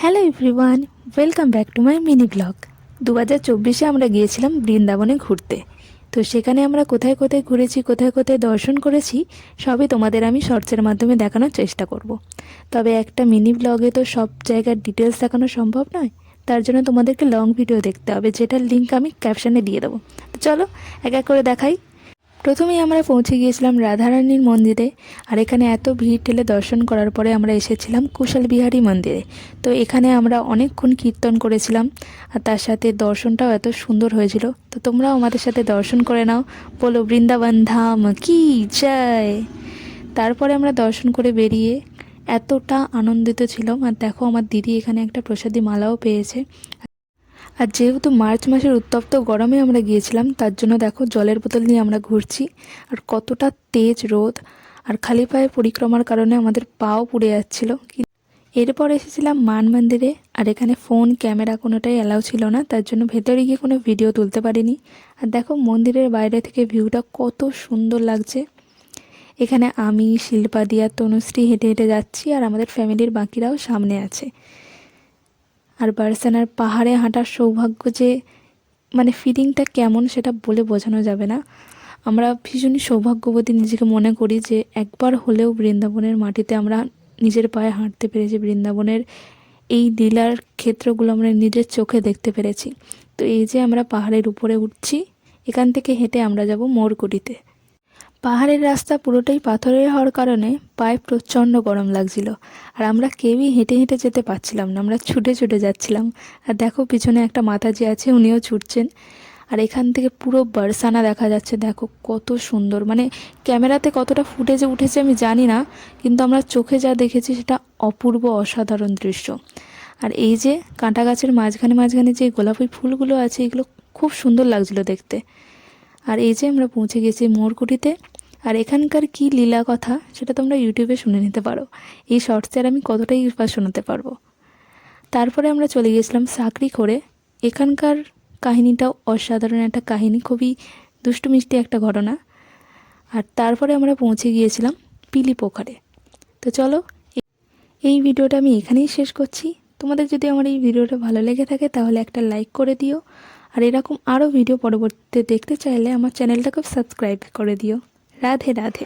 Hello everyone, welcome back to my mini blog. 2024-এ আমরা গিয়েছিলাম বৃন্দাবনে ঘুরতে। তো সেখানে আমরা কোথায় কোথায় ঘুরেছি, কোথায় কোথায় দর্শন করেছি, সবই তোমাদের আমি শর্টসের মাধ্যমে দেখানোর চেষ্টা করব। তবে একটা মিনি ব্লগে তো সব জায়গার ডিটেলস দেখানো সম্ভব নয়, তার জন্য তোমাদেরকে লং ভিডিও দেখতে হবে, যেটার লিঙ্ক আমি ক্যাপশনে দিয়ে দেবো। তো চলো এক এক করে দেখাই। প্রথমেই আমরা পৌঁছে গিয়েছিলাম রাধারানীর মন্দিরে। আর এখানে এত ভিড় ঠেলে দর্শন করার পরে আমরা এসেছিলাম কুশল বিহারী মন্দিরে। তো এখানে আমরা অনেকক্ষণ কীর্তন করেছিলাম, আর তার সাথে দর্শনটাও এত সুন্দর হয়েছিল। তো তোমরাও আমাদের সাথে দর্শন করে নাও, বলো বৃন্দাবন ধাম কি জয়। তারপরে আমরা দর্শন করে বেরিয়ে এতটা আনন্দিত ছিলাম। আর দেখো, আমার দিদি এখানে একটা প্রসাদী মালাও পেয়েছে। আর যেহেতু মার্চ মাসের উত্তপ্ত গরমে আমরা গিয়েছিলাম, তার জন্য দেখো জলের বোতল নিয়ে আমরা ঘুরছি। আর কতটা তেজ রোদ, আর খালি পায়ে পরিক্রমার কারণে আমাদের পাও পুড়ে যাচ্ছিল। এরপর এসেছিলাম মান মন্দিরে। আর এখানে ফোন ক্যামেরা কোনোটাই অ্যালাউ ছিল না, তার জন্য ভেতরে গিয়ে কোনো ভিডিও তুলতে পারিনি। আর দেখো মন্দিরের বাইরে থেকে ভিউটা কত সুন্দর লাগছে। এখানে আমি, শিল্পা দি আর তনুশ্রী হেঁটে হেঁটে যাচ্ছি, আর আমাদের ফ্যামিলির বাকিরাও সামনে আছে। আর বারসানার পাহাড়ে হাঁটার সৌভাগ্য যে ফিলিংটা কেমন সেটা বলে বোঝানো যাবে না। আমরা ভীষণই সৌভাগ্যবতী নিজেকে মনে করি যে একবার হলেও বৃন্দাবনের মাটিতে আমরা নিজের পায়ে হাঁটতে পেরেছি, বৃন্দাবনের এই লীলার ক্ষেত্রগুলো আমরা নিজের চোখে দেখতে পেরেছি। তো এই যে আমরা পাহাড়ের উপরে উঠছি, এখান থেকে হেঁটে আমরা যাব মোরকুটিতে। পাহাড়ের রাস্তা পুরোটাই পাথরের হওয়ার কারণে পায়ে প্রচণ্ড গরম লাগছিল। আর আমরা কেউই হেঁটে হেঁটে যেতে পারছিলাম না, আমরা ছুটে ছুটে যাচ্ছিলাম। আর দেখো পিছনে একটা মাতাজি আছে, উনিও ছুটছেন। আর এখান থেকে পুরো বারসানা দেখা যাচ্ছে। দেখো কত সুন্দর, ক্যামেরাতে কতটা ফুটেজে উঠেছে আমি জানি না, কিন্তু আমরা চোখে যা দেখেছি সেটা অপূর্ব অসাধারণ দৃশ্য। আর এই যে কাঁটা গাছের মাঝখানে মাঝখানে যে গোলাপি ফুলগুলো আছে, এগুলো খুব সুন্দর লাগছিল দেখতে। আর এই যে আমরা পৌঁছে গেছি মোরকুটিতে। আর এখানকার কি লীলা কথা সেটা তোমরা ইউটিউবে শুনে নিতে পারো, এই শর্টসের আমি কতটাই বা শোনাতে পারবো। তারপরে আমরা চলে গিয়েছিলাম সাকরি করে। এখানকার কাহিনীটাও অসাধারণ একটা কাহিনী, খুবই দুষ্টু মিষ্টি একটা ঘটনা। আর তারপরে আমরা পৌঁছে গিয়েছিলাম পিলি পোখরে। তো চলো, এই ভিডিওটা আমি এখানেই শেষ করছি। তোমাদের যদি আমার এই ভিডিওটা ভালো লেগে থাকে তাহলে একটা লাইক করে দিও। আর এরকম আরও ভিডিও পরবর্তীতে দেখতে চাইলে আমার চ্যানেলটাকে সাবস্ক্রাইব করে দিও। রাধে রাধে।